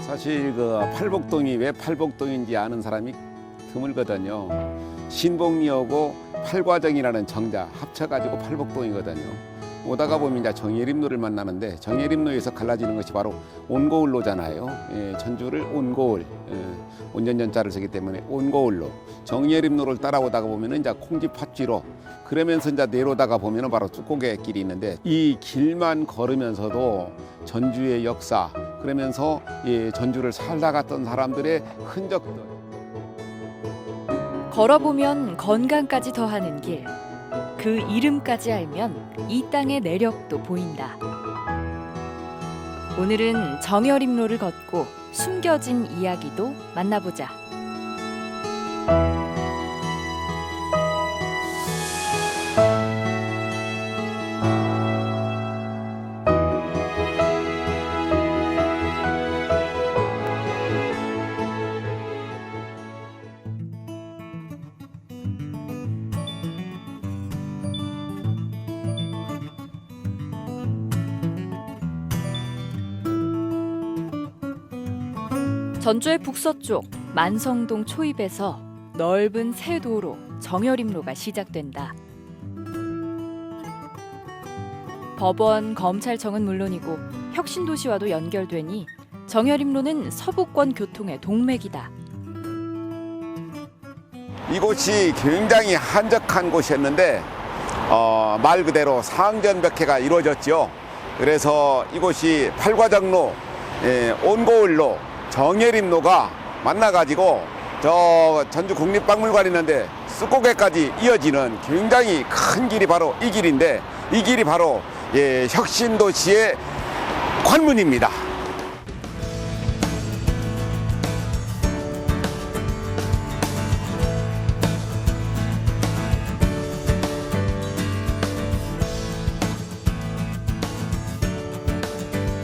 사실 그 팔복동이 왜 팔복동인지 아는 사람이 드물거든요. 신봉리하고 팔과정이라는 정자 합쳐가지고 팔복동이거든요. 오다가 보면 이제 정예림로를 만나는데 정예림로에서 갈라지는 것이 바로 온고을로잖아요. 예, 전주를 온고을, 온전전자를 쓰기 때문에 온고을로. 정예림로를 따라오다가 보면은 이제 콩지팥쥐로, 그러면서 이제 내려오다가 보면은 바로 쑥고개 길이 있는데, 이 길만 걸으면서도 전주의 역사, 그러면서 예, 전주를 살다 갔던 사람들의 흔적들. 걸어보면 건강까지 더하는 길. 그 이름까지 알면 이 땅의 내력도 보인다. 오늘은 정여림로를 걷고 숨겨진 이야기도 만나보자. 전주의 북서쪽 만성동 초입에서 넓은 새 도로 정여림로가 시작된다. 법원, 검찰청은 물론이고 혁신도시와도 연결되니 정여림로는 서부권 교통의 동맥이다. 이곳이 굉장히 한적한 곳이었는데 말 그대로 상전벽해가 이루어졌죠. 그래서 이곳이 팔과정로, 온고을로, 정예림로가 만나가지고 저 전주 국립박물관 있는데 쑥고개까지 이어지는 굉장히 큰 길이 바로 이 길인데, 이 길이 바로 혁신도시의 관문입니다.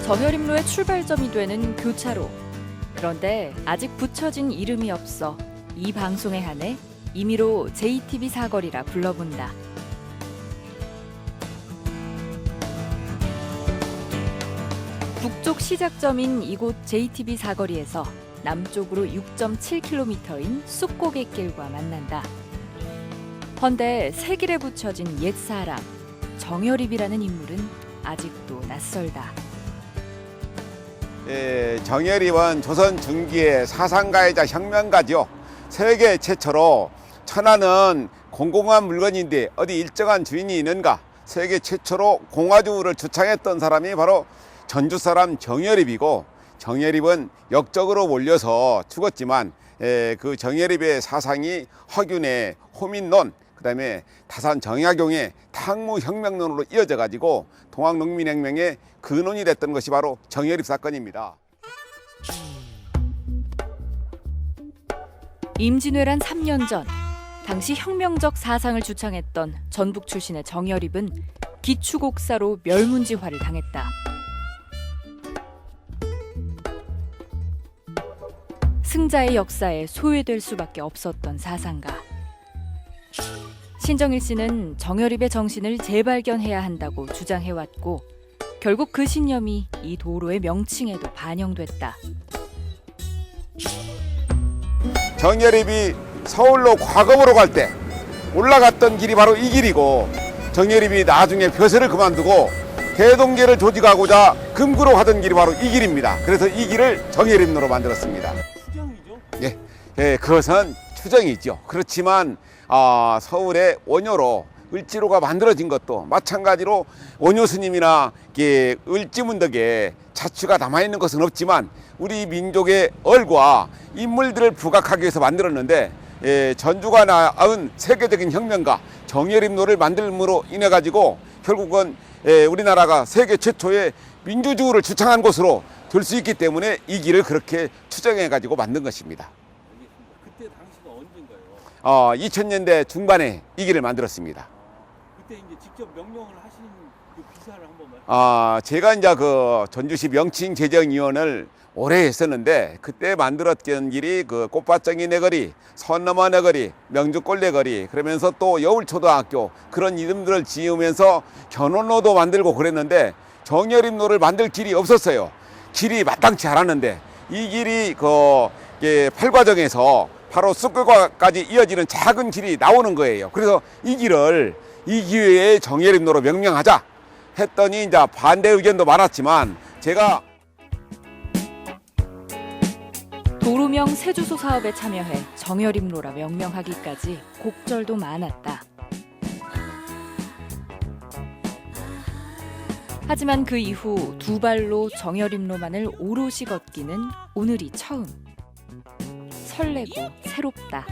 정여림로의 출발점이 되는 교차로. 그런데 아직 붙여진 이름이 없어 이 방송에 한해 임의로 JTB 사거리라 불러본다. 북쪽 시작점인 이곳 JTB 사거리에서 남쪽으로 6.7km인 쑥고갯길과 만난다. 헌데 새 길에 붙여진 옛사람 정여립이라는 인물은 아직도 낯설다. 정여립은 조선 중기의 사상가이자 혁명가죠. 세계 최초로 천하는 공공한 물건인데 어디 일정한 주인이 있는가, 세계 최초로 공화주의를 주창했던 사람이 바로 전주 사람 정여립이고, 정여립은 역적으로 몰려서 죽었지만 그 정여립의 사상이 허균의 호민론, 그다음에 다산 정약용의 탕무혁명론으로 이어져 가지고 동학농민혁명의 근원이 됐던 것이 바로 정여립 사건입니다. 임진왜란 3년 전 당시 혁명적 사상을 주창했던 전북 출신의 정여립은 기축옥사로 멸문지화를 당했다. 승자의 역사에 소외될 수밖에 없었던 사상가. 신정일 씨는 정여립의 정신을 재발견해야 한다고 주장해왔고, 결국 그 신념이 이 도로의 명칭에도 반영됐다. 정여립이 서울로 과거으로 갈 때 올라갔던 길이 바로 이 길이고, 정여립이 나중에 벼슬을 그만두고 대동계를 조직하고자 금구로 하던 길이 바로 이 길입니다. 그래서 이 길을 정여립로로 만들었습니다. 추정이죠? 예, 그것은 추정이죠. 그렇지만 서울의 원효로 을지로가 만들어진 것도 마찬가지로 원효 스님이나 을지문덕에 자취가 남아있는 것은 없지만 우리 민족의 얼과 인물들을 부각하기 위해서 만들었는데, 전주가 낳은 세계적인 혁명가 정여립로를 만들므로 인해 가지고 결국은 우리나라가 세계 최초의 민주주의를 주창한 곳으로 될 수 있기 때문에 이 길을 그렇게 추정해 가지고 만든 것입니다. 그때 당시가 언젠가요? 2000년대 중반에 이 길을 만들었습니다. 그때 이제 직접 명령을 하신 그 인사를 한 번만. 제가 이제 그 전주시 명칭개정위원을 오래 했었는데 그때 만들었던 길이 그 꽃밭정이 내거리, 선넘어 내거리, 명주골 내거리, 그러면서 또 여울초등학교 그런 이름들을 지으면서 견원로도 만들고 그랬는데 정여림로를 만들 길이 없었어요. 길이 마땅치 않았는데 이 길이 팔과정에서 바로 쑥골과까지 이어지는 작은 길이 나오는 거예요. 그래서 이 길을 이 기회에 정여림로로 명명하자 했더니 이제 반대 의견도 많았지만 제가 도로명 세주소 사업에 참여해 정여림로라 명명하기까지 곡절도 많았다. 하지만 그 이후 두 발로 정여림로만을 오롯이 걷기는 오늘이 처음. 설레고 새롭다.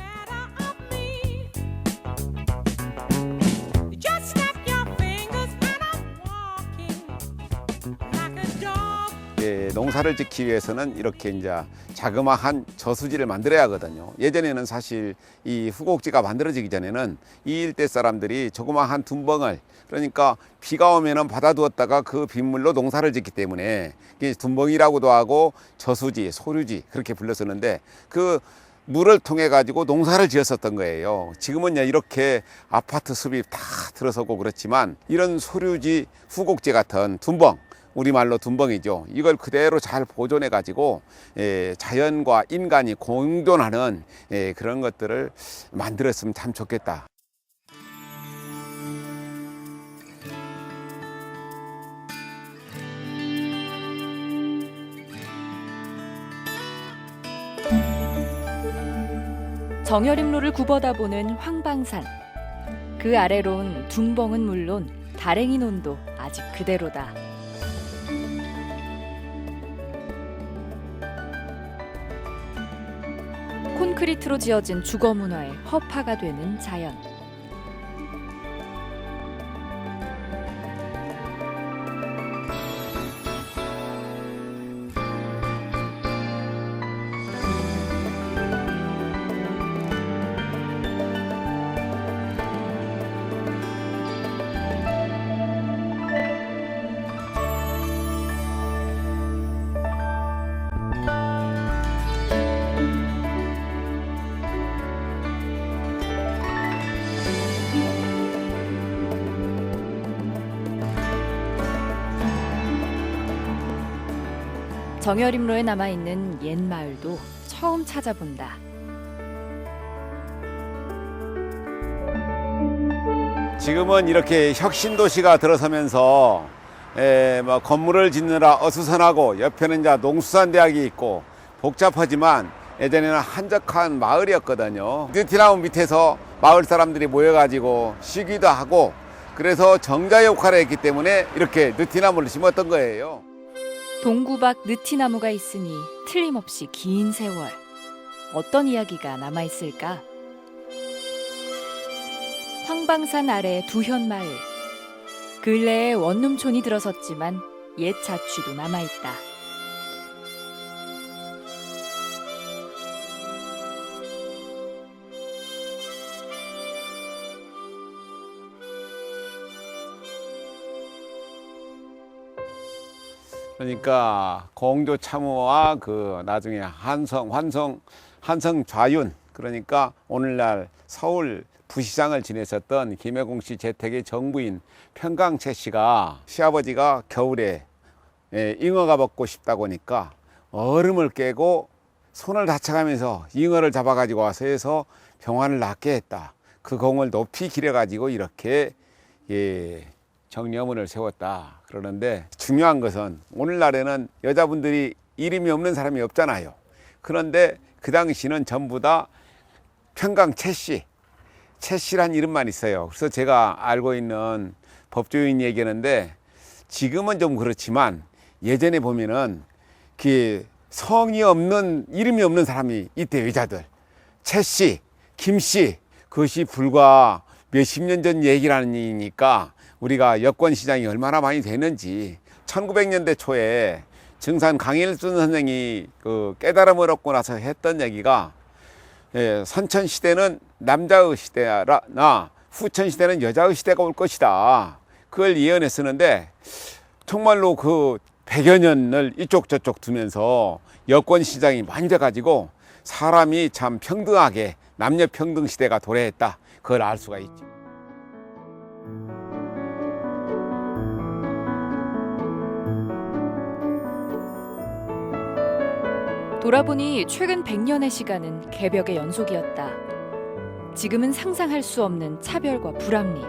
농사를 짓기 위해서는 이렇게 이제 자그마한 저수지를 만들어야 하거든요. 예전에는 사실 이 후곡지가 만들어지기 전에는 이 일대 사람들이 조그마한 둔벙을, 그러니까 비가 오면은 받아두었다가 그 빗물로 농사를 짓기 때문에 이게 둔벙이라고도 하고 저수지, 소류지 그렇게 불렀었는데 그 물을 통해 가지고 농사를 지었었던 거예요. 지금은 이렇게 아파트 숲이 다 들어서고 그렇지만 이런 소류지, 후곡지 같은 둔벙, 우리말로 둔벙이죠. 이걸 그대로 잘 보존해 가지고 자연과 인간이 공존하는 그런 것들을 만들었으면 참 좋겠다. 정여림로를 굽어다 보는 황방산. 그 아래론 둔벙은 물론 다랭이 논도 아직 그대로다. 콘크리트로 지어진 주거문화의 허파가 되는 자연. 정여림로에 남아있는 옛 마을도 처음 찾아본다. 지금은 이렇게 혁신도시가 들어서면서 건물을 짓느라 어수선하고 옆에는 이제 농수산대학이 있고 복잡하지만 예전에는 한적한 마을이었거든요. 느티나무 밑에서 마을 사람들이 모여가지고 쉬기도 하고 그래서 정자 역할을 했기 때문에 이렇게 느티나무를 심었던 거예요. 동구박 느티나무가 있으니 틀림없이 긴 세월. 어떤 이야기가 남아있을까? 황방산 아래 두현마을. 근래에 원룸촌이 들어섰지만 옛 자취도 남아있다. 그러니까 공조 참호와 나중에 한성 좌윤, 그러니까 오늘날 서울 부시장을 지냈었던 김해공 씨 재택의 정부인 평강채 씨가 시아버지가 겨울에 잉어가 먹고 싶다고 하니까 얼음을 깨고 손을 다쳐가면서 잉어를 잡아가지고 와서 해서 병환을 낫게 했다. 그 공을 높이 기려가지고 이렇게 정려문을 세웠다. 그러는데 중요한 것은 오늘날에는 여자분들이 이름이 없는 사람이 없잖아요. 그런데 그 당시는 전부 다 평강 채씨, 채씨란 이름만 있어요. 그래서 제가 알고 있는 법조인 얘기하는데 지금은 좀 그렇지만 예전에 보면은 성이 없는, 이름이 없는 사람이 있대요. 여자들. 채씨, 김씨, 그것이 불과 몇십 년 전 얘기라니까 우리가 여권 시장이 얼마나 많이 되는지. 1900년대 초에 증산 강일순 선생이 깨달음을 얻고 나서 했던 얘기가 선천 시대는 남자의 시대나 후천 시대는 여자의 시대가 올 것이다. 그걸 예언해 쓰는데 정말로 그 100여 년을 이쪽 저쪽 두면서 여권 시장이 많이 돼가지고 사람이 참 평등하게 남녀 평등 시대가 도래했다. 그걸 알 수가 있죠. 돌아보니 최근 100년의 시간은 개벽의 연속이었다. 지금은 상상할 수 없는 차별과 불합리.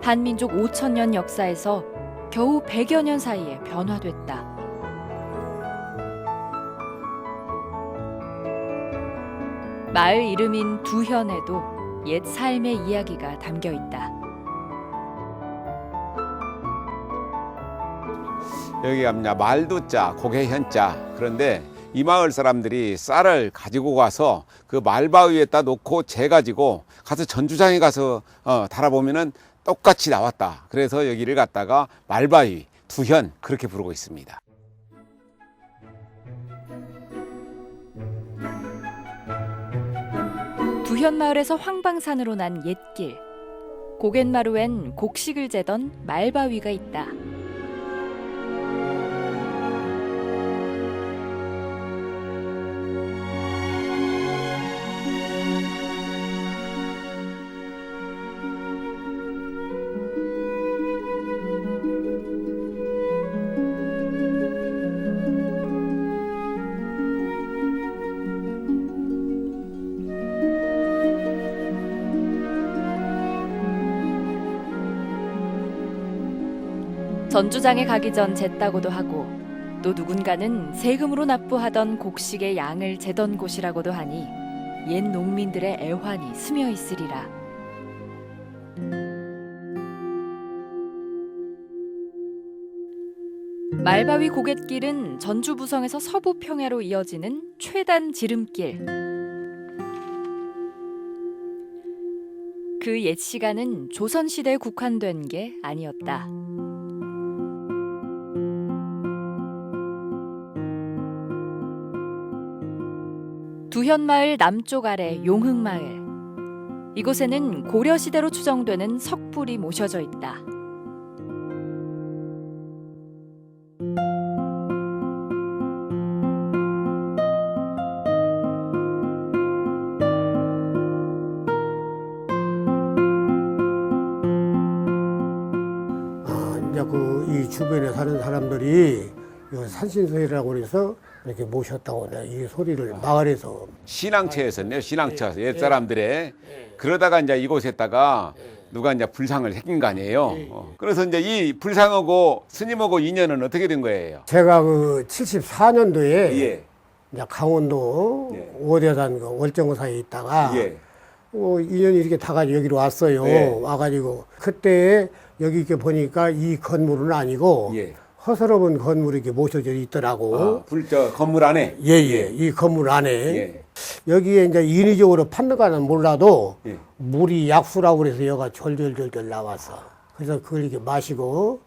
한민족 5,000년 역사에서 겨우 100여 년 사이에 변화됐다. 마을 이름인 두현에도 옛 삶의 이야기가 담겨 있다. 여기가 뭐냐 말두자, 고개현자. 그런데 이 마을 사람들이 쌀을 가지고 가서 그 말바위에다 놓고 재가지고 가서 전주장에 가서 달아보면은 똑같이 나왔다. 그래서 여기를 갖다가 말바위, 두현 그렇게 부르고 있습니다. 두현마을에서 황방산으로 난 옛길. 고갯마루엔 곡식을 재던 말바위가 있다. 전주장에 가기 전 쟀다고도 하고 또 누군가는 세금으로 납부하던 곡식의 양을 재던 곳이라고도 하니 옛 농민들의 애환이 스며 있으리라. 말바위 고갯길은 전주 부성에서 서부 평야로 이어지는 최단 지름길. 그 옛 시간은 조선시대에 국한된 게 아니었다. 두현마을 남쪽 아래 용흥마을. 이곳에는 고려시대로 추정되는 석불이 모셔져 있다. 이제 이 주변에 사는 사람들이 산신소리라고 해서 이렇게 모셨다고 내가 이 소리를 마을에서 신앙처였었네요. 신앙처 옛 사람들의 그러다가 이제 이곳에다가 누가 이제 불상을 새긴 거 아니에요. 그래서 이제 이 불상하고 스님하고 인연은 어떻게 된 거예요? 제가 그 74년도에 예. 이제 강원도 예. 오대산 그 월정사에 있다가 예. 인연이 이렇게 다가지고 여기로 왔어요. 예. 와가지고 그때 여기 이렇게 보니까 이 건물은 아니고 예. 허스러운 건물이 이렇게 모셔져 있더라고. 저 건물 안에. 예예. 이 건물 안에 예. 여기에 이제 인위적으로 팠는가는 몰라도 예. 물이 약수라고 그래서 여가 졸졸졸졸 나왔어. 그래서 그걸 이렇게 마시고.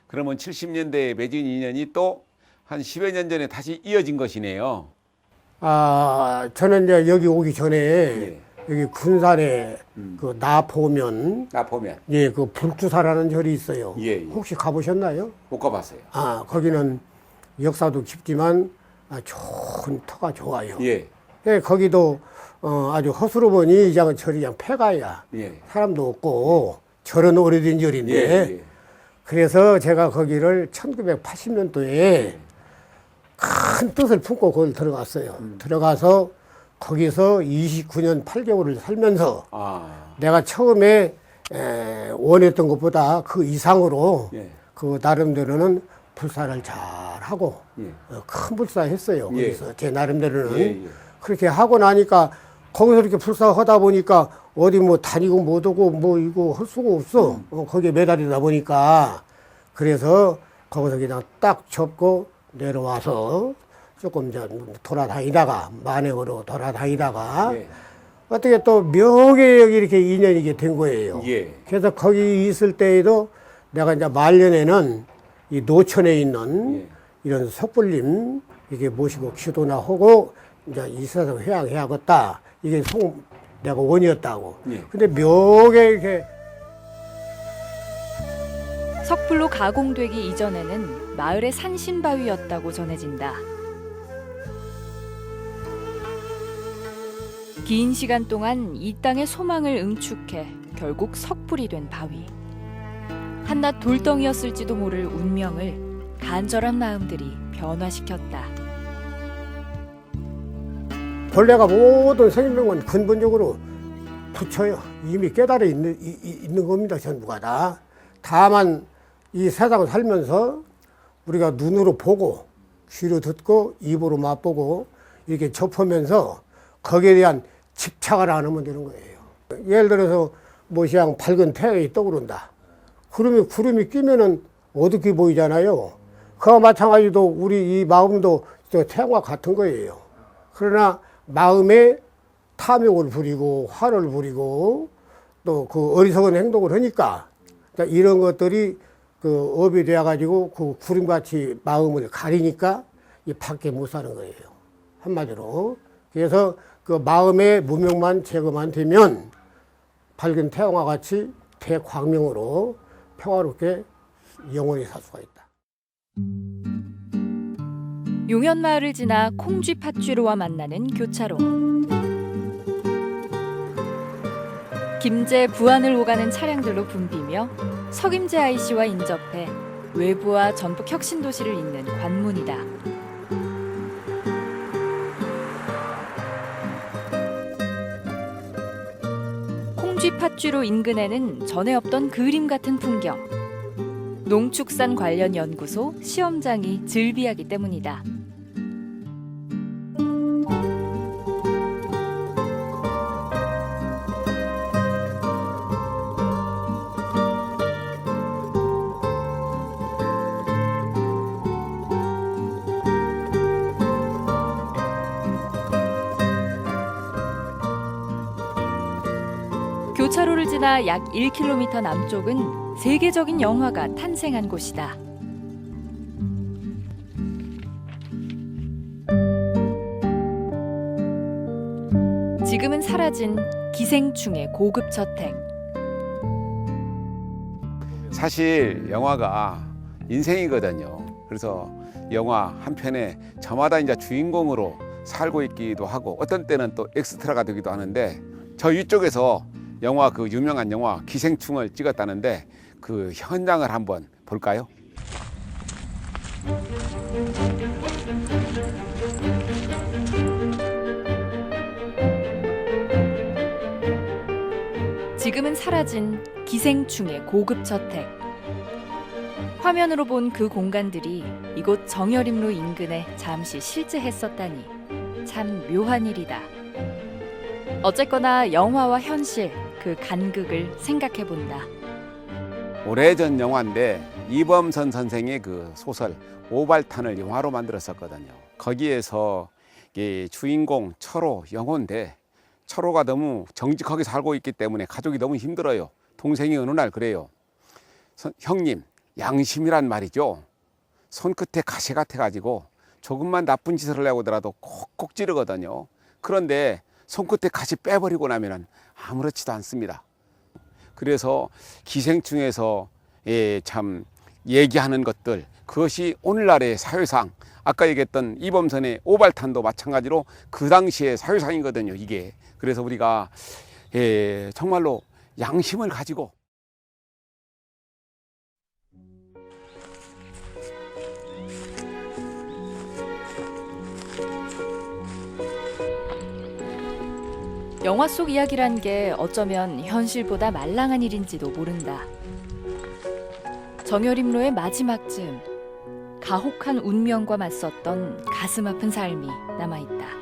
그러면 70년대에 맺은 인연이 또 한 10여 년 전에 다시 이어진 것이네요. 저는 이제 여기 오기 전에 예. 여기 군산에 그 나포면 예, 그 불주사라는 절이 있어요. 예, 예. 혹시 가보셨나요? 못 가봤어요. 거기는 역사도 깊지만 좋은 터가 좋아요. 예. 예, 거기도 아주 허스로보니 이장은 절이 그냥 폐가야. 예. 사람도 없고 절은 오래된 절인데 예, 예. 그래서 제가 거기를 1980년도에 큰 뜻을 품고 거기 들어갔어요. 들어가서 거기서 29년 8개월을 살면서 내가 처음에 원했던 것보다 그 이상으로 예. 그 나름대로는 불사를 잘 하고 예. 큰 불사 했어요. 예. 거기서 제 나름대로는 예, 예. 그렇게 하고 나니까 거기서 이렇게 불사 하다 보니까 어디 뭐 다니고 못 오고 뭐 이거 할 수가 없어. 거기에 매달리다 보니까 그래서 거기서 그냥 딱 접고 내려와서 조금 이제 돌아다니다가 만행으로 돌아다니다가 예. 어떻게 또 묘하게 여기 이렇게 인연이 된 거예요. 예. 그래서 거기 있을 때에도 내가 이제 말년에는 이 노천에 있는 예. 이런 석불님 이게 모시고 기도나 하고 이제 이 세상 회양해야겠다. 이게 내가 원이었다고. 예. 근데 묘하게 이렇게 석불로 가공되기 이전에는 마을의 산신바위였다고 전해진다. 긴 시간 동안 이 땅의 소망을 응축해 결국 석불이 된 바위. 한낱 돌덩이였을지도 모를 운명을 간절한 마음들이 변화시켰다. 본래가 모든 생명은 근본적으로 부처요. 이미 깨달아 있는 겁니다. 전부가 다. 다만 이 세상을 살면서 우리가 눈으로 보고 귀로 듣고 입으로 맛보고 이렇게 접하면서 거기에 대한 집착을 안 하면 되는 거예요. 예를 들어서 모시양 밝은 태양이 떠오른다. 구름이 끼면은 어둡게 보이잖아요. 그와 마찬가지로 우리 이 마음도 태양과 같은 거예요. 그러나 마음에 탐욕을 부리고 화를 부리고 또 그 어리석은 행동을 하니까 이런 것들이 그 업이 되어가지고 그 구름같이 마음을 가리니까 이 밖에 못 사는 거예요. 한마디로. 그래서 그 마음의 무명만 제거만 되면 밝은 태양과 같이 대광명으로 평화롭게 영원히 살 수가 있다. 용현마을을 지나 콩쥐 팥쥐로와 만나는 교차로. 김제 부안을 오가는 차량들로 붐비며 석임제 IC와 인접해 외부와 전북 혁신도시를 잇는 관문이다. 콩쥐 팥쥐로 인근에는 전에 없던 그림 같은 풍경. 농축산 관련 연구소 시험장이 즐비하기 때문이다. 교차로를 지나 약 1km 남쪽은 세계적인 영화가 탄생한 곳이다. 지금은 사라진 기생충의 고급 저택. 사실 영화가 인생이거든요. 그래서 영화 한 편에 저마다 이제 주인공으로 살고 있기도 하고 어떤 때는 또 엑스트라가 되기도 하는데 저 위쪽에서 영화 그 유명한 영화 기생충을 찍었다는데 그 현장을 한번 볼까요? 지금은 사라진 기생충의 고급 저택. 화면으로 본 그 공간들이 이곳 정여림로 인근에 잠시 실제했었다니 참 묘한 일이다. 어쨌거나 영화와 현실, 그 간극을 생각해본다. 오래전 영화인데 이범선 선생의 그 소설 오발탄을 영화로 만들었었거든요. 거기에서 주인공 철호 영호인데 철호가 너무 정직하게 살고 있기 때문에 가족이 너무 힘들어요. 동생이 어느 날 그래요. 형님, 양심이란 말이죠. 손끝에 가시 같아가지고 조금만 나쁜 짓을 하려고 하더라도 콕콕 찌르거든요. 그런데 손끝에 가시 빼버리고 나면 아무렇지도 않습니다. 그래서 기생충에서 참 얘기하는 것들, 그것이 오늘날의 사회상, 아까 얘기했던 이범선의 오발탄도 마찬가지로 그 당시의 사회상이거든요, 이게. 그래서 우리가 정말로 양심을 가지고 영화 속 이야기란 게 어쩌면 현실보다 말랑한 일인지도 모른다. 정여림로의 마지막 즈음, 가혹한 운명과 맞섰던 가슴 아픈 삶이 남아있다.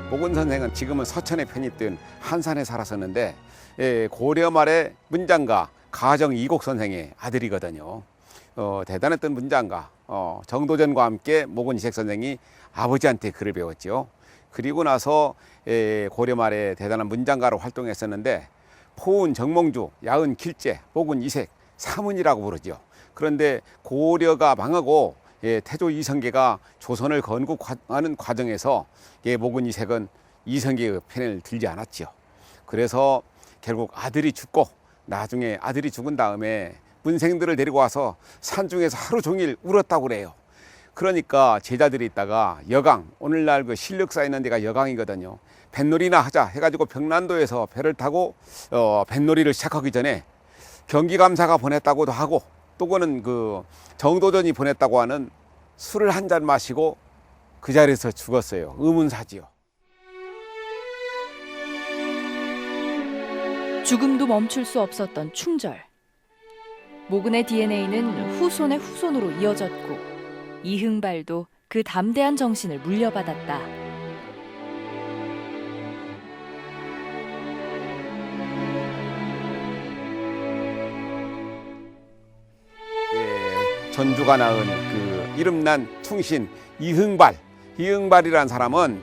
보건 선생은 지금은 서천에 편입된 한산에 살았었는데 고려 말에 문장가 가정 이곡 선생의 아들이거든요. 대단했던 문장가. 정도전과 함께 목은이색 선생이 아버지한테 글을 배웠죠. 그리고 나서 고려 말에 대단한 문장가로 활동했었는데 포운, 정몽주, 야은, 길제, 목은, 이색, 사문이라고 부르죠. 그런데 고려가 망하고 태조 이성계가 조선을 건국하는 과정에서 목은, 이색은 이성계의 편을 들지 않았지요. 그래서 결국 아들이 죽고 나중에 아들이 죽은 다음에 문생들을 데리고 와서 산중에서 하루 종일 울었다고 그래요. 그러니까 제자들이 있다가 여강, 오늘날 그 실력 쌓이는 데가 여강이거든요. 뱃놀이나 하자 해가지고 병난도에서 배를 타고 뱃놀이를 시작하기 전에 경기감사가 보냈다고도 하고 또 그는 그 정도전이 보냈다고 하는 술을 한 잔 마시고 그 자리에서 죽었어요. 의문사지요. 죽음도 멈출 수 없었던 충절. 모근의 DNA는 후손의 후손으로 이어졌고 이흥발도 그 담대한 정신을 물려받았다. 전주가 낳은 그 이름난 충신 이흥발이라는 사람은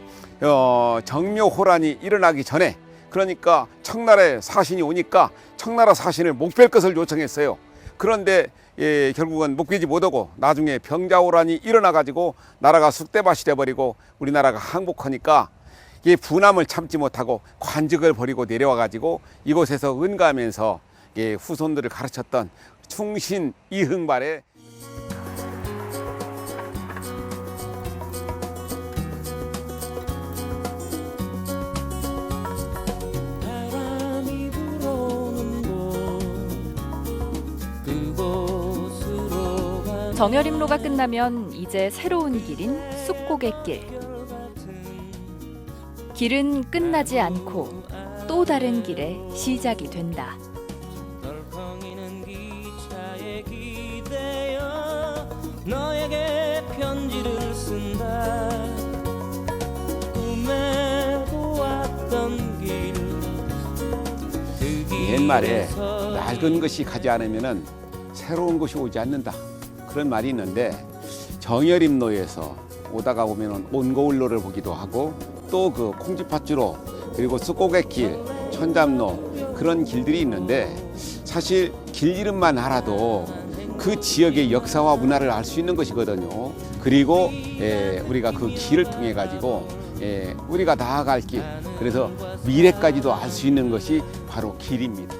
정묘호란이 일어나기 전에, 그러니까 청나라에 사신이 오니까 청나라 사신을 목뺄 것을 요청했어요. 그런데 결국은 목베지 못하고 나중에 병자호란이 일어나가지고 나라가 쑥대밭이 돼버리고 우리나라가 항복하니까 이 분함을 참지 못하고 관직을 버리고 내려와가지고 이곳에서 은가하면서 후손들을 가르쳤던 충신 이흥발의 정여림로가 끝나면 이제 새로운 길인 쑥고개 길. 길은 끝나지 않고 또 다른 길의 시작이 된다. 너에게 편지를 쓴다. 꿈에 보았던 길. 옛말에 낡은 것이 가지 않으면 새로운 것이 오지 않는다, 그런 말이 있는데 정여림로에서 오다가 보면 온거울로를 보기도 하고 또 그 콩쥐팥주로 그리고 쑥고갯길, 천잡로 그런 길들이 있는데 사실 길 이름만 알아도 그 지역의 역사와 문화를 알 수 있는 것이거든요. 그리고 우리가 그 길을 통해 가지고 우리가 나아갈 길, 그래서 미래까지도 알 수 있는 것이 바로 길입니다.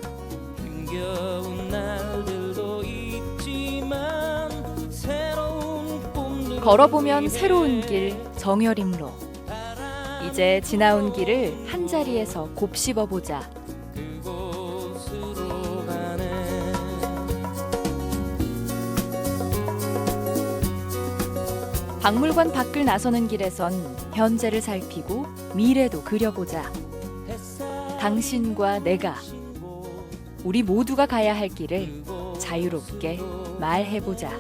걸어보면 새로운 길 정여림로. 이제 지나온 길을 한자리에서 곱씹어보자. 박물관 밖을 나서는 길에선 현재를 살피고 미래도 그려보자. 당신과 내가, 우리 모두가 가야 할 길을 자유롭게 말해보자.